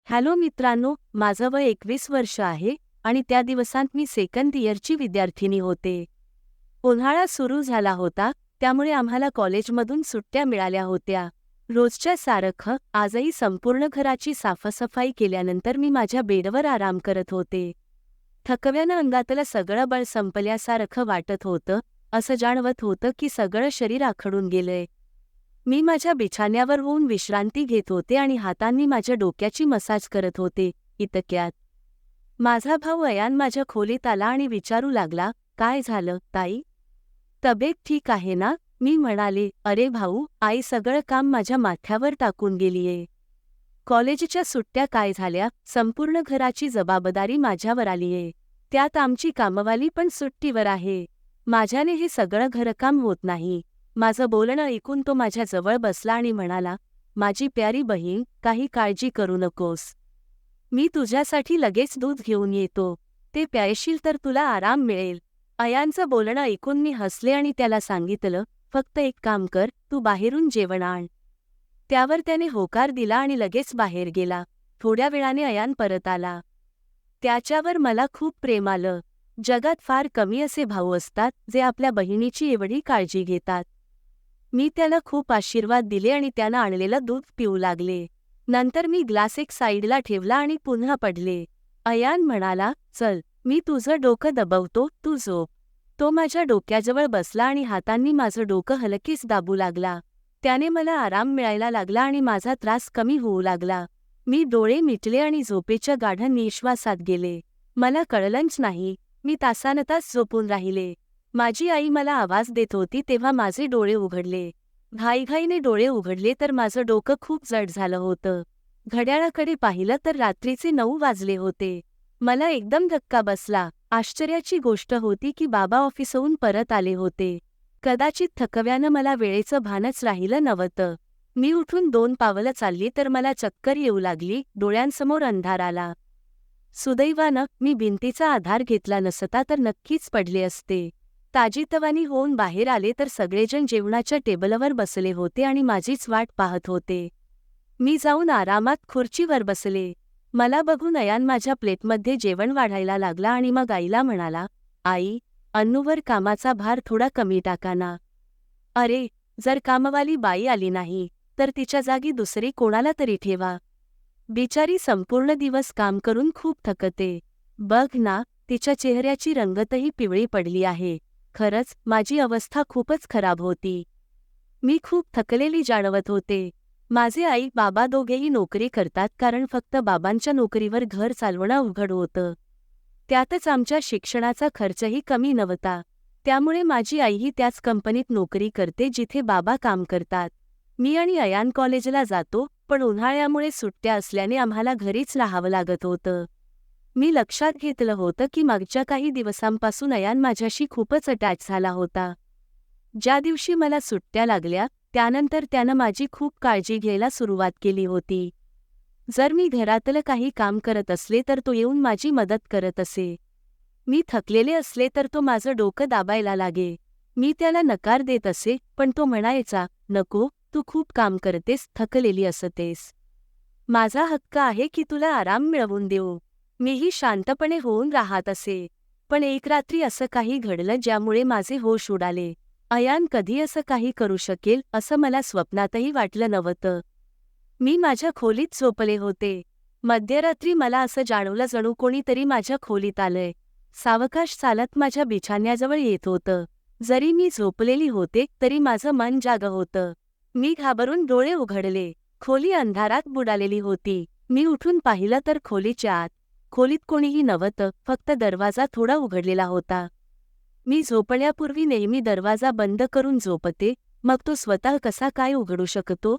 Hello मित्रांनो, माझं वय 21 वर्ष आहे आणि त्या दिवसांत मी सेकंड इयरची विद्यार्थिनी होते. उन्हाळा सुरू झाला होता, त्यामुळे आम्हाला कॉलेजमधून सुट्ट्या मिळाल्या होत्या. रोजच्या सारखं आजही संपूर्ण घराची साफसफाई केल्यानंतर मी माझ्या बेडवर आराम करत होते. थकव्यानं अंगातलं सगळं बळ संपल्यासारखं वाटत होतं. असं जाणवत होतं की सगळं शरीर आखडून गेलंय. मी माझ्या बिछाण्यावर होऊन विश्रांती घेत होते आणि हातांनी माझ्या डोक्याची मसाज करत होते. इतक्यात माझा भाऊ अयान माझ्या खोलीत आला आणि विचारू लागला, "काय झालं, ताई? तब्येत ठीक आहे ना?" मी म्हणाले, "अरे भाऊ, आई सगळं काम माझ्या माथ्यावर टाकून गेलीये. कॉलेजच्या सुट्ट्या काय झाल्या, संपूर्ण घराची जबाबदारी माझ्यावर आलीये. त्यात आमची कामवाली पण सुट्टीवर आहे. माझ्याने हे सगळं घरकाम होत नाही." माझं बोलणं ऐकून तो माझ्या जवळ बसला आणि म्हणाला, "माझी प्यारी बहीण, काही काळजी करू नकोस. मी तुझ्यासाठी लगेच दूध घेऊन येतो. ते प्यायशील तर तुला आराम मिळेल." अयानचं बोलणं ऐकून मी हसले आणि त्याला सांगितलं, "फक्त एक काम कर, तू बाहेरून जेवण आण." त्यावर त्याने होकार दिला आणि लगेच बाहेर गेला. थोड्या वेळाने अयान परत आला. त्याच्यावर मला खूप प्रेम आलं. जगात फार कमी असे भाऊ असतात जे आपल्या बहिणीची एवढी काळजी घेतात. मी त्याला खूप आशीर्वाद दिले आणि त्यानं आणलेलं दूध पिऊ लागले. नंतर मी ग्लास एक साईडला ठेवला आणि पुन्हा पडले. अयान म्हणाला, "चल, मी तुझं डोकं दबवतो, तू झोप." तो माझ्या डोक्याजवळ बसला आणि हातांनी माझं डोकं हलकीच दाबू लागला. त्याने मला आराम मिळायला लागला आणि माझा त्रास कमी होऊ लागला. मी डोळे मिटले आणि झोपेच्या गाढ निश्वासात गेले. मला कळलंच नाही, मी तासानतास झोपून राहिले. माझी आई मला आवाज देत होती तेव्हा माझे डोळे उघडले. घाईघाईने डोळे उघडले तर माझं डोकं खूप जड झालं होतं. घड्याळाकडे पाहिलं तर रात्रीचे 9 वाजले होते. मला एकदम धक्का बसला. आश्चर्याची गोष्ट होती की बाबा ऑफिसहून परत आले होते. कदाचित थकव्यानं मला वेळेचं भानच राहिलं नव्हतं. मी उठून 2 पावलं चालली तर मला चक्कर येऊ लागली, डोळ्यांसमोर अंधार आला. सुदैवानं मी भिंतीचा आधार घेतला नसता तर नक्कीच पडले असते. ताजीतवानी होऊन बाहेर आले तर सगळेजण जेवणाच्या टेबलवर बसले होते आणि माझीच वाट पाहत होते. मी जाऊन आरामात खुर्चीवर बसले. मला बघून अयान माझ्या प्लेटमध्ये जेवण वाढायला लागला आणि मग आईला म्हणाला, "आई, अन्नूवर कामाचा भार थोडा कमी टाका ना." "अरे, जर कामवाली बाई आली नाही, तर तिच्या जागी दुसरी कोणाला तरी ठेवा. बिचारी संपूर्ण दिवस काम करून खूप थकते. बघ ना, तिच्या चेहऱ्याची रंगतही पिवळी पडली आहे." खरंच, माझी अवस्था खूपच खराब होती. मी खूप थकलेली जाणवत होते. माझे आई बाबा दोघेही नोकरी करतात कारण फक्त बाबांच्या नोकरीवर घर चालवणं अवघड होतं. त्यातच आमच्या शिक्षणाचा खर्चही कमी नव्हता. त्यामुळे माझी आईही त्याच कंपनीत नोकरी करते जिथे बाबा काम करतात. मी आणि अयान कॉलेजला जातो, पण उन्हाळ्यामुळे सुट्ट्या असल्याने आम्हाला घरीच राहावं लागत होतं. मी लक्षात घेतलं होतं की मागच्या काही दिवसांपासून अयान माझ्याशी खूपच अटॅच झाला होता. ज्या दिवशी मला सुट्ट्या लागल्या, त्यानंतर त्यानं माझी खूप काळजी घ्यायला सुरुवात केली होती. जर मी घरातलं काही काम करत असले तर तो येऊन माझी मदत करत असे. मी थकलेले असले तर तो माझं डोकं दाबायला लागे. मी त्याला नकार देत असे, पण तो म्हणायचा, "नको, तू खूप काम करतेस, थकलेली असतेस. माझा हक्क आहे की तुला आराम मिळवून देऊ." मीही शांतपणे होऊन राहत असे. पण एक रात्री असं काही घडलं ज्यामुळे माझे होश उडाले. अयान कधी असं काही करू शकेल असं मला स्वप्नातही वाटलं नव्हतं. मी माझ्या खोलीत झोपले होते. मध्यरात्री मला असं जाणवलं जणू कोणीतरी माझ्या खोलीत आलंय. सावकाश चालत माझ्या बिछाण्याजवळ येत होतं. जरी मी झोपलेली होते तरी माझं मन जागं होतं. मी घाबरून डोळे उघडले. खोली अंधारात बुडालेली होती. मी उठून पाहिलं तर खोलीच्या आत. खोलीत कोणीही नव्हतं, फक्त दरवाजा थोडा उघडलेला होता. मी झोपण्यापूर्वी नेहमी दरवाजा बंद करून झोपते, मग तो स्वतः कसा काय उघडू शकतो?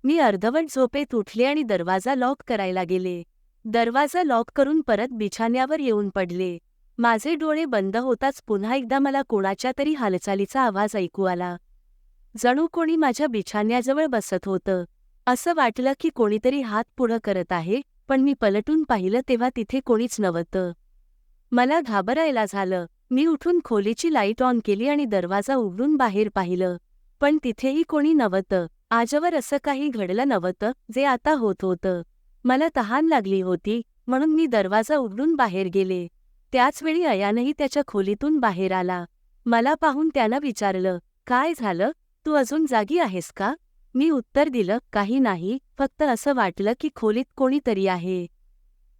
मी अर्धवट झोपेत उठले आणि दरवाजा लॉक करायला गेले. दरवाजा लॉक करून परत बिछाण्यावर येऊन पडले. माझे डोळे बंद होताच पुन्हा एकदा मला कोणाच्या तरी हालचालीचा आवाज ऐकू आला. जणू कोणी माझ्या बिछाण्याजवळ बसत होतं. असं वाटलं की कोणीतरी हात पुढं करत आहे, पण मी पलटून पाहिलं तेव्हा तिथे कोणीच नव्हतं. मला घाबरायला झालं. मी उठून खोलीची लाईट ऑन केली आणि दरवाजा उघडून बाहेर पाहिलं. पण तिथेही कोणी नव्हतं. आजवर असं काही घडलं नव्हतं, जे आता होत होतं. मला तहान लागली होती, म्हणून मी दरवाजा उघडून बाहेर गेले. त्याचवेळी अयानही त्याच्या खोलीतून बाहेर आला. मला पाहून त्यानं विचारलं, काय झालं, तू अजून जागी आहेस का? मी उत्तर दिलं, काही नाही, फक्त असं वाटलं की खोलीत कोणीतरी आहे.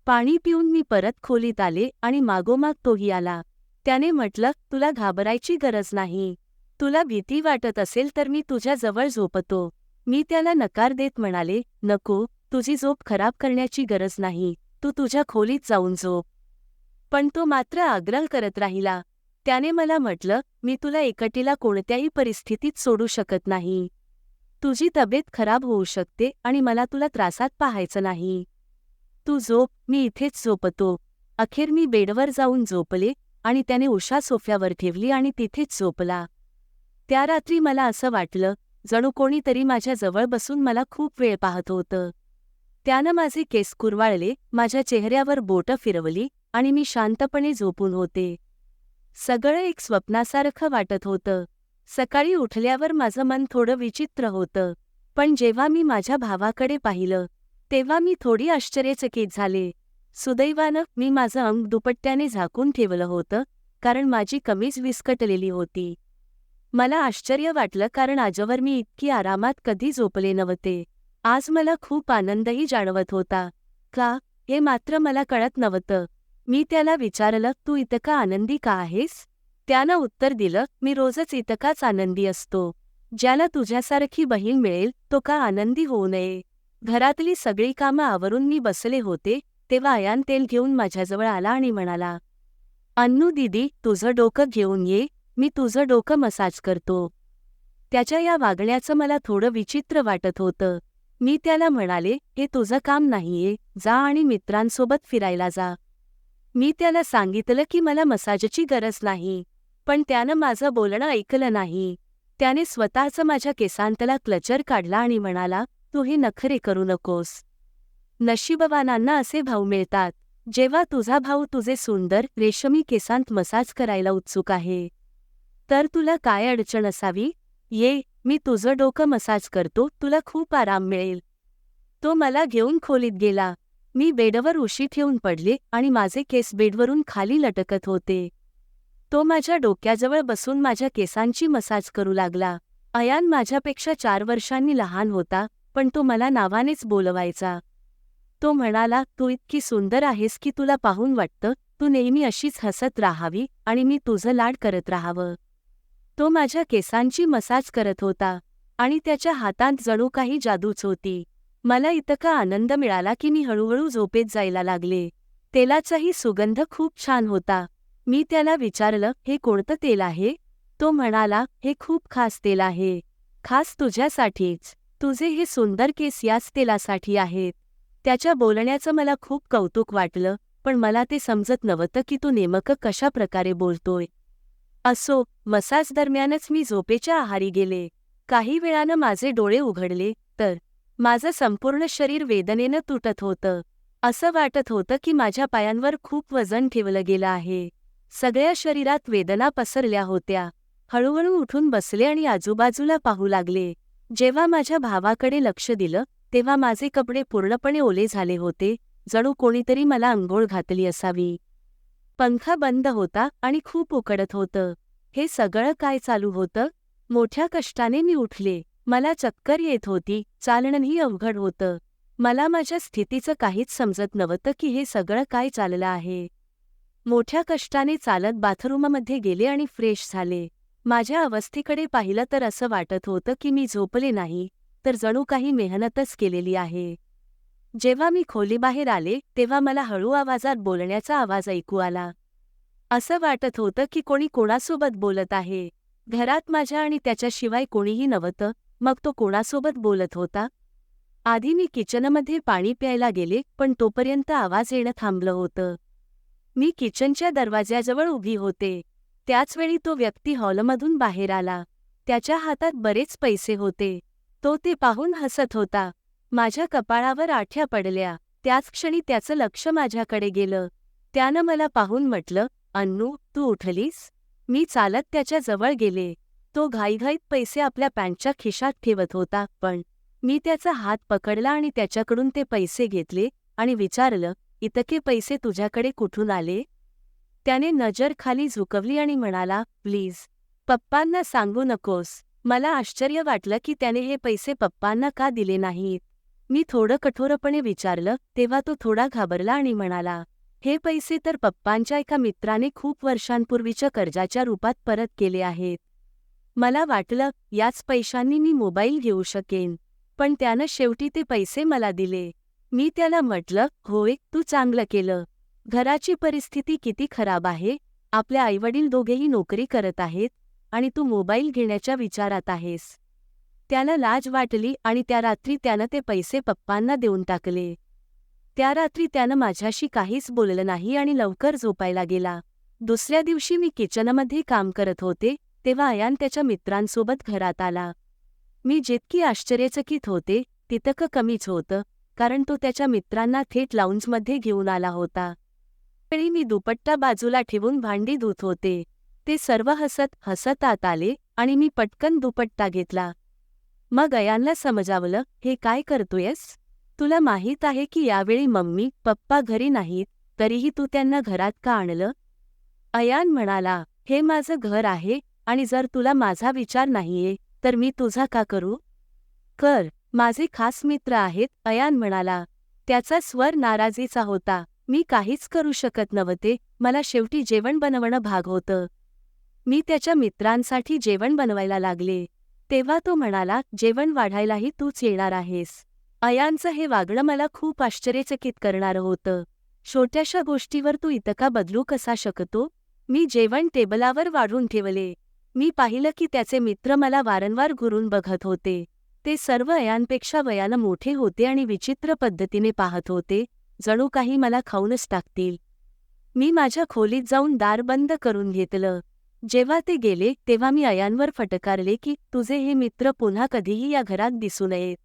पाणी पिऊन मी परत खोलीत आले आणि मागोमाग तोही आला. त्याने म्हटलं, तुला घाबरायची गरज नाही. तुला भीती वाटत असेल तर मी तुझ्या जवळ झोपतो. मी त्याला नकार देत म्हणाले, नको, तुझी झोप खराब करण्याची गरज नाही, तू तुझ्या खोलीत जाऊन झोप. पण तो मात्र आग्रह करत राहिला. त्याने मला म्हटलं, मी तुला एकटीला कोणत्याही परिस्थितीत सोडू शकत नाही. तुझी तब्येत खराब होऊ शकते आणि मला तुला त्रासात पाहायचं नाही. तू झोप, मी इथेच झोपतो. अखेर मी बेडवर जाऊन झोपले आणि त्याने उषा सोफ्यावर ठेवली आणि तिथेच झोपला. त्या रात्री मला असं वाटलं, जणू कोणीतरी माझ्या जवळ बसून मला खूप वेळ पाहत होतं. त्यानं माझे केस कुरवाळले, माझ्या चेहऱ्यावर बोटं फिरवली आणि मी शांतपणे झोपून होते. सगळं एक स्वप्नासारखं वाटत होतं. सकाळी उठल्यावर माझं मन थोडं विचित्र होतं, पण जेव्हा मी माझ्या भावाकडे पाहिलं, तेव्हा मी थोडी आश्चर्यचकित झाले. सुदैवानं मी माझं अंग दुपट्ट्याने झाकून ठेवलं होतं, कारण माझी कमीज विस्कटलेली होती. मला आश्चर्य वाटलं कारण आजवर मी इतकी आरामात कधी झोपले नव्हते. आज मला खूप आनंदही जाणवत होता. का, हे मात्र मला कळत नव्हतं. मी त्याला विचारलं, तू इतका आनंदी का आहेस? त्यानं उत्तर दिलं, मी रोजच इतकाच आनंदी असतो. ज्याला तुझ्यासारखी बहीण मिळेल तो का आनंदी होऊ नये? घरातली सगळी कामं आवरून मी बसले होते, तेव्हा अयान तेल घेऊन माझ्याजवळ आला आणि म्हणाला, अन्नू दीदी, तुझं डोकं घेऊन ये, मी तुझं डोकं मसाज करतो. त्याच्या या वागण्याचं मला थोडं विचित्र वाटत होतं. मी त्याला म्हणाले, हे तुझं काम नाहीये, जा आणि मित्रांसोबत फिरायला जा. मी त्याला सांगितलं की मला मसाजची गरज नाही, पण त्यानं माझं बोलणं ऐकलं नाही. त्याने स्वतःच माझ्या केसांतला क्लचर काढला आणि म्हणाला, तू हे नखरे करू नकोस. नशीबवानांना असे भाऊ मिळतात. जेव्हा तुझा भाऊ तुझे सुंदर रेशमी केसांत मसाज करायला उत्सुक आहे, तर तुला काय अडचण असावी? ये, मी तुझं डोकं मसाज करतो, तुला खूप आराम मिळेल. तो मला घेऊन खोलीत गेला. मी बेडवर उशी ठेवून पडले आणि माझे केस बेडवरून खाली लटकत होते. तो माझ्या डोक्याजवळ बसून माझ्या केसांची मसाज करू लागला. अयान माझ्यापेक्षा 4 वर्षांनी लहान होता, पण तो मला नावानेच बोलवायचा. तो म्हणाला, तू इतकी सुंदर आहेस की तुला पाहून वाटतं, तू नेहमी अशीच हसत राहावी आणि मी तुझं लाड करत राहावं. तो माझ्या केसांची मसाज करत होता आणि त्याच्या हातात जणू काही जादूच होती. मला इतका आनंद मिळाला की मी हळूहळू झोपेत जायला लागले. तेलाचाही सुगंध खूप छान होता. मी त्याला विचारलं, हे कोणतं तेल आहे? तो म्हणाला, हे खूप खास तेल आहे. खास तुझ्यासाठीच. तुझे हे सुंदर केस याच तेलासाठी आहेत. त्याच्या बोलण्याचं मला खूप कौतुक वाटलं, पण मला ते समजत नव्हतं की तो नेमकं कशा प्रकारे बोलतोय. असो, मसाज दरम्यानच मी झोपेच्या आहारी गेले. काही वेळानं माझे डोळे उघडले, तर माझं संपूर्ण शरीर वेदनेनं तुटत होतं. असं वाटत होतं की माझ्या पायांवर खूप वजन ठेवलं गेलं आहे. सगळ्या शरीरात वेदना पसरल्या होत्या. हळूहळू उठून बसले आणि आजूबाजूला पाहू लागले. जेव्हा माझ्या भावाकडे लक्ष दिलं, तेव्हा माझे कपडे पूर्णपणे ओले झाले होते, जणू कोणीतरी मला अंघोळ घातली असावी. पंखा बंद होता आणि खूप उकडत होतं. हे सगळं काय चालू होतं? मोठ्या कष्टाने मी उठले. मला चक्कर येत होती, चालणंही अवघड होतं. मला माझ्या स्थितीचं काहीच समजत नव्हतं की हे सगळं काय चाललं आहे. मोठ्या कष्टाने चालत बाथरूममध्ये गेले आणि फ्रेश झाले. माझ्या अवस्थेकडे पाहिलं तर असं वाटत होतं की मी झोपले नाही, तर जणू काही मेहनतच केलेली आहे. जेव्हा मी खोलीबाहेर आले, तेव्हा मला हळू आवाजात बोलण्याचा आवाज ऐकू आला. असं वाटत होतं की कोणी कोणासोबत बोलत आहे. घरात माझ्या आणि त्याच्याशिवाय कोणीही नव्हतं, मग तो कोणासोबत बोलत होता? आधी मी किचनमध्ये पाणी प्यायला गेले, पण तोपर्यंत आवाज येणं थांबलं होतं. मी किचनच्या दरवाज्याजवळ उभी होते. त्याचवेळी तो व्यक्ती हॉलमधून बाहेर आला. त्याच्या हातात बरेच पैसे होते. तो ते पाहून हसत होता. माझ्या कपाळावर आठ्या पडल्या. त्याच क्षणी त्याचं लक्ष माझ्याकडे गेलं. त्यानं मला पाहून म्हटलं, अन्नू, तू उठलीस? मी चालत त्याच्या जवळ गेले. तो घाईघाईत पैसे आपल्या पॅन्टच्या खिशात ठेवत होता, पण मी त्याचा हात पकडला आणि त्याच्याकडून ते पैसे घेतले आणि विचारलं, इतके पैसे तुझ्याकडे कुठून आले? त्याने नजर खाली झुकवली आणि म्हणाला, प्लीज पप्पांना सांगू नकोस. मला आश्चर्य वाटलं की त्याने हे पैसे पप्पांना का दिले नाहीत. मी थोडं कठोरपणे विचारलं तेव्हा तो थोडा घाबरला आणि म्हणाला, हे पैसे तर पप्पांच्या एका मित्राने खूप वर्षांपूर्वीच्या कर्जाच्या रूपात परत केले आहेत. मला वाटलं याच पैशांनी मी मोबाईल घेऊ शकेन, पण त्यानं शेवटी ते पैसे मला दिले. मी त्याला म्हटलं, होय, तू चांगलं केलं. घराची परिस्थिती किती खराब आहे, आपले आईवडील दोघेही नोकरी करत आहेत आणि तू मोबाईल घेण्याच्या विचारात आहेस. त्याला लाज वाटली आणि त्या रात्री त्यानं ते पैसे पप्पांना देऊन टाकले. त्या रात्री त्यानं माझ्याशी काहीच बोललं नाही आणि लवकर झोपायला गेला. दुसऱ्या दिवशी मी किचनमध्ये काम करत होते तेव्हा अयान त्याच्या मित्रांसोबत घरात आला. मी जितकी आश्चर्यचकित होते तितकं कमीच होतं, कारण तो त्याच्या मित्रांना थेट लाऊंजमध्ये घेऊन आला होता. त्यावेळी मी दुपट्टा बाजूला ठेवून भांडी धुत होते. ते सर्व हसत हसत आत आले आणि मी पटकन दुपट्टा घेतला. मग अयानला समजावलं, हे काय करतोयस? तुला माहीत आहे की यावेळी मम्मी पप्पा घरी नाहीत, तरीही तू त्यांना घरात का आणलं? अयान म्हणाला, हे माझं घर आहे आणि जर तुला माझा विचार नाहीये तर मी तुझा का करू? कर, माझे खास मित्र आहेत, अयान म्हणाला. त्याचा स्वर नाराजीचा होता. मी काहीच करू शकत नव्हते, मला शेवटी जेवण बनवणं भाग होतं. मी त्याच्या मित्रांसाठी जेवण बनवायला लागले. तेव्हा तो म्हणाला, जेवण वाढायलाही तूच येणार आहेस. अयानचं हे वागणं मला खूप आश्चर्यचकित करणारं होतं. छोट्याशा गोष्टीवर तू इतका बदलू कसा शकतो? मी जेवण टेबलावर वाढून ठेवले. मी पाहिलं की त्याचे मित्र मला वारंवार घुरून बघत होते. ते सर्व अयानपेक्षा वयानं मोठे होते आणि विचित्र पद्धतीने पाहत होते, जणू काही मला खाऊनच टाकतील. मी माझ्या खोलीत जाऊन दार बंद करून घेतलं. जेव्हा ते गेले तेव्हा मी अयानवर फटकारले की तुझे हे मित्र पुन्हा कधीही या घरात दिसू नयेत.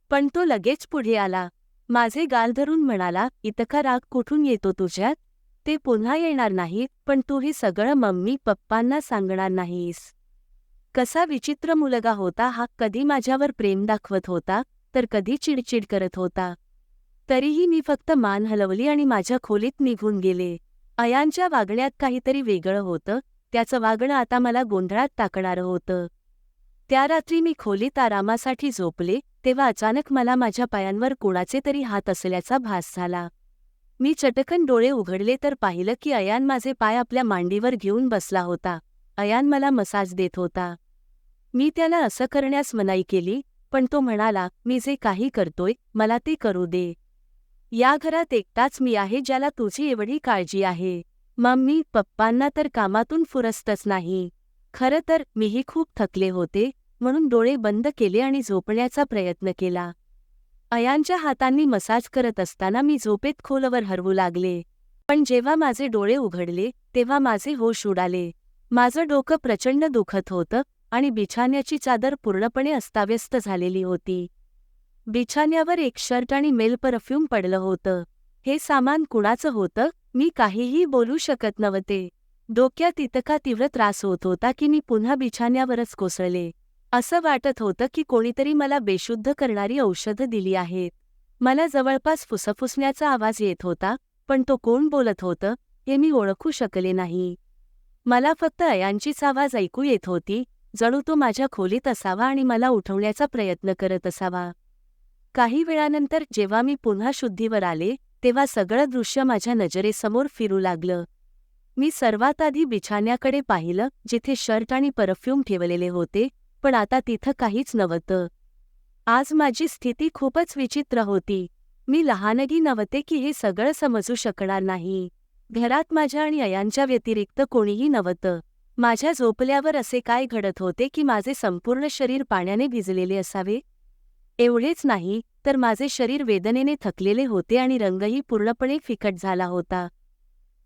पण तो लगेच पुढे आला. माझे गाल धरून म्हणाला, इतका राग कुठून येतो तुझ्यात? ते पुन्हा येणार नाहीत, पण तू हे सगळं मम्मी पप्पांना सांगणार नाहीस. कसा विचित्र मुलगा होता हा, कधी माझ्यावर प्रेम दाखवत होता तर कधी चिडचिड करत होता. तरीही मी फक्त मान हलवली आणि माझ्या खोलीत निघून गेले. अयानच्या वागण्यात काहीतरी वेगळं होतं, त्याचं वागणं आता मला गोंधळात टाकणारं होतं. त्या रात्री मी खोलीत आरामासाठी झोपले तेव्हा अचानक मला माझ्या पायांवर कोणाचे तरी हात असल्याचा भास झाला. मी चटकन डोळे उघडले तर पाहिलं की अयान माझे पाय आपल्या मांडीवर घेऊन बसला होता. अयान मला मसाज देत होता. मी त्याला असं करण्यास मनाई केली, पण तो म्हणाला, मी जे काही करतोय मला ते करू दे. या घरात एकटाच मी आहे ज्याला तुझी एवढी काळजी आहे. मम्मी पप्पांना तर कामातून फुरसतच नाही. खरं तर मीही खूप थकले होते, म्हणून डोळे बंद केले आणि झोपण्याचा प्रयत्न केला. अयानच्या हातांनी मसाज करत असताना मी झोपेत खोलवर हरवू लागले. पण जेव्हा माझे डोळे उघडले तेव्हा माझे होश उडाले. माझं डोकं प्रचंड दुखत होतं आणि बिछाण्याची चादर पूर्णपणे अस्ताव्यस्त झालेली होती. बिछाण्यावर एक शर्ट आणि मेल परफ्यूम पडलं होतं. हे सामान कुणाचं होतं? मी काहीही बोलू शकत नव्हते. डोक्यात इतका तीव्र त्रास होत होता की मी पुन्हा बिछाण्यावरच कोसळले. असं वाटत होतं की कोणीतरी मला बेशुद्ध करणारी औषधं दिली आहेत. मला जवळपास फुसफुसण्याचा आवाज येत होता, पण तो कोण बोलत होतं हे मी ओळखू शकले नाही. मला फक्त अयानचीच आवाज ऐकू येत होती, जणू तो माझ्या खोलीत असावा आणि मला उठवण्याचा प्रयत्न करत असावा. काही वेळानंतर जेव्हा मी पुन्हा शुद्धीवर आले तेव्हा सगळं दृश्य माझ्या नजरेसमोर फिरू लागलं. मी सर्वात आधी बिछाण्याकडे पाहिलं जिथे शर्ट आणि परफ्यूम ठेवलेले होते, पण आता तिथं काहीच नव्हतं. आज माझी स्थिती खूपच विचित्र होती. मी लहानगी नव्हते की हे सगळं समजू शकणार नाही. घरात माझ्या आणि अयानच्या व्यतिरिक्त कोणीही नव्हतं. माझ्या झोपल्यावर असे काय घडत होते की माझे संपूर्ण शरीर पाण्याने भिजलेले असावे? एवढेच नाही तर माझे शरीर वेदनेने थकलेले होते आणि रंगही पूर्णपणे फिकट झाला होता.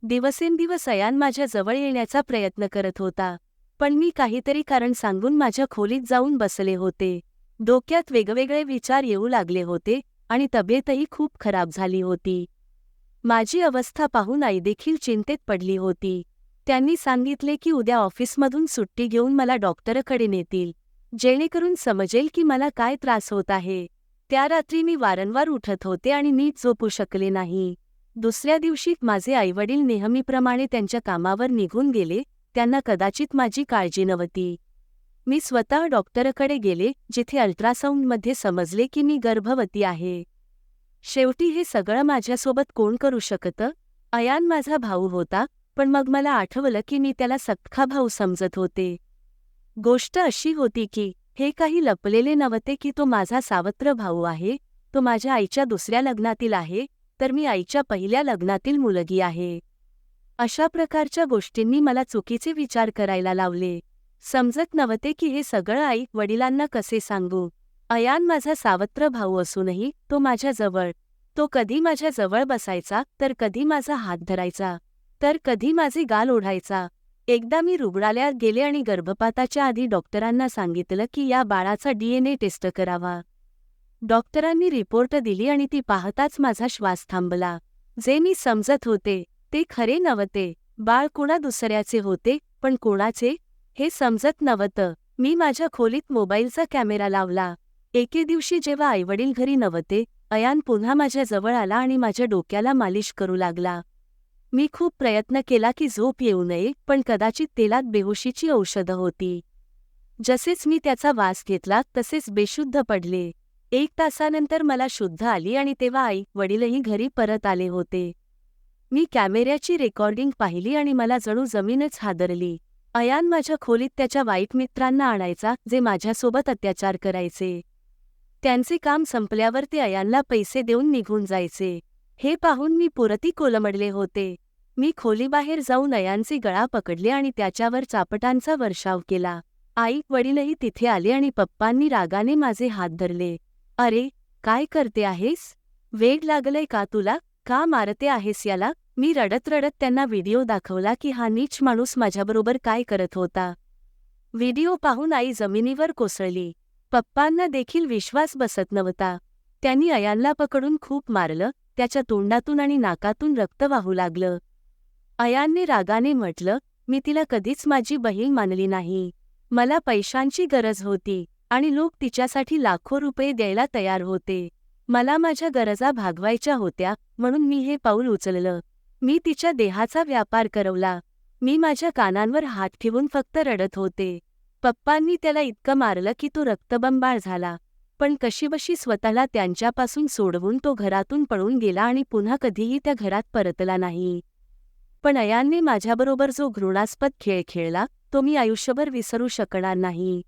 दिवसेंदिवस अयान माझ्या जवळ येण्याचा प्रयत्न करत होता, पण मी काहीतरी कारण सांगून माझ्या खोलीत जाऊन बसले होते. डोक्यात वेगवेगळे विचार येऊ लागले होते आणि तब्येतही खूप खराब झाली होती. माझी अवस्था पाहून आई देखील चिंतेत पडली होती. त्यांनी सांगितले की उद्या ऑफिसमधून सुट्टी घेऊन मला डॉक्टरकडे नेतील. जेणेकरून समजेल की मला काय त्रास होत आहे. त्या रात्री मी वारंवार उठत होते आणि नीट झोपू शकले नाही. दुसऱ्या दिवशी माझे आईवडील नेहमीप्रमाणे त्यांच्या कामावर निघून गेले. त्यांना कदाचित माझी काळजी नव्हती. मी स्वतः डॉक्टरकडे गेले, जिथे अल्ट्रासाऊंडमध्ये समजले की मी गर्भवती आहे. शेवटी हे सगळं माझ्यासोबत कोण करू शकतं? अयान माझा भाऊ होता, पण मग मला आठवलं की मी त्याला सख्खा भाऊ समजत होते. गोष्ट अशी होती की हे काही लपलेले नव्हते की तो माझा सावत्र भाऊ आहे, तो माझ्या आईच्या दुसऱ्या लग्नातील आहे, तर मी आईच्या पहिल्या लग्नातील मुलगी आहे. अशा प्रकारच्या गोष्टींनी मला चुकीचे विचार करायला लावले. समजत नव्हते की हे सगळं आई वडिलांना कसे सांगू. अयान माझा सावत्र भाऊ असूनही तो तो कधी माझ्या जवळ बसायचा, तर कधी माझा हात धरायचा, तर कधी माझे गाल ओढायचा. एकदा मी रुग्णालयात गेले आणि गर्भपाताच्या आधी डॉक्टरांना सांगितलं की या बाळाचा DNA टेस्ट करावा. डॉक्टरांनी रिपोर्ट दिली आणि ती पाहताच माझा श्वास थांबला. जे मी समजत होते ते खरे नव्हते. बाळ कुणा दुसऱ्याचे होते, पण कोणाचे हे समजत नव्हतं. मी माझ्या खोलीत मोबाईलचा कॅमेरा लावला. एके दिवशी जेव्हा आईवडील घरी नव्हते, अयान पुन्हा माझ्या जवळ आला आणि माझ्या डोक्याला मालिश करू लागला. मी खूप प्रयत्न केला की झोप येऊ नये, पण कदाचित तेलात बेहोशीची औषधं होती. जसेच मी त्याचा वास घेतला तसेच बेशुद्ध पडले. 1 तासानंतर मला शुद्ध आली आणि तेव्हा आई वडीलही घरी परत आले होते. मी कॅमेऱ्याची रेकॉर्डिंग पाहिली आणि मला जणू जमीनच हादरली. अयान माझ्या खोलीत त्याच्या वाईट मित्रांना आणायचा, जे माझ्यासोबत अत्याचार करायचे. त्यांचे काम संपल्यावर ते अयानला पैसे देऊन निघून जायचे. हे पाहून मी पुरती कोलमडले होते. मी खोलीबाहेर जाऊन अयानचे गळा पकडले आणि त्याच्यावर चापटांचा वर्षाव केला. आई वडीलही तिथे आले आणि पप्पांनी रागाने माझे हात धरले. "अरे, काय करते आहेस? वेड लागलंय का तुला? का मारते आहेस याला?" मी रडत रडत त्यांना व्हिडिओ दाखवला की हा नीच माणूस माझ्याबरोबर काय करत होता. व्हिडिओ पाहून आई जमिनीवर कोसळली. पप्पांना देखील विश्वास बसत नव्हता. त्यांनी अयानला पकडून खूप मारलं. त्याच्या तोंडातून आणि नाकातून रक्त वाहू लागलं. अयानने रागाने म्हटलं, "मी तिला कधीच माझी बहीण मानली नाही. मला पैशांची गरज होती आणि लोक तिच्यासाठी लाखो रुपये द्यायला तयार होते. मला माझ्या गरजा भागवायच्या होत्या, म्हणून मी हे पाऊल उचललं. मी तिच्या देहाचा व्यापार करवला." मी माझ्या कानांवर हात ठेवून फक्त रडत होते. पप्पांनी त्याला इतकं मारलं की तो रक्तबंबाळ झाला. पण कशीबशी स्वतःला त्यांच्यापासून सोडवून तो घरातून पळून गेला आणि पुन्हा कधीही त्या घरात परतला नाही. पण अयानने माझ्याबरोबर जो घृणास्पद खेळ खेळला, तो मी आयुष्यभर विसरू शकणार नाही.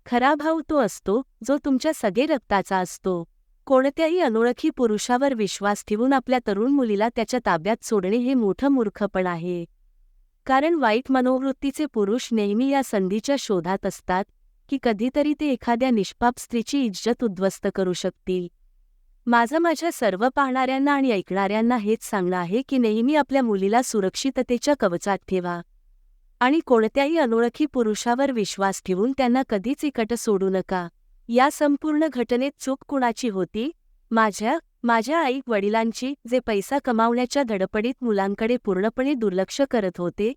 खरा भाऊ तो असतो, जो तुमच्या सगळे रक्ताचा असतो. कोणत्याही अनोळखी पुरुषावर विश्वास ठेवून आपल्या तरुण मुलीला त्याच्या ताब्यात सोडणे हे मोठं मूर्खपण आहे. कारण वाईट मनोवृत्तीचे पुरुष नेहमी या संधीच्या शोधात असतात की कधीतरी ते एखाद्या निष्पाप स्त्रीची इज्जत उद्ध्वस्त करू शकतील. माझं माझ्या सर्व पाहणाऱ्यांना आणि ऐकणाऱ्यांना हेच सांगणं आहे की नेहमी आपल्या मुलीला सुरक्षिततेच्या कवचात ठेवा आणि कोणत्याही अनोळखी पुरुषावर विश्वास ठेवून त्यांना कधीच एकटं सोडू नका. या संपूर्ण घटनेत चूक कुणाची होती? माझ्या आई वडिलांची, जे पैसा कमावण्याच्या धडपडीत मुलांकडे पूर्णपणे दुर्लक्ष करत होते?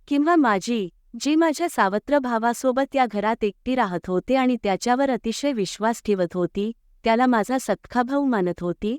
किंवा माझी, जी माझ्या सावत्र भावासोबत या घरात एकटी राहत होते आणि त्याच्यावर अतिशय विश्वास ठेवत होती, त्याला माझा सख्खा भाऊ मानत होती?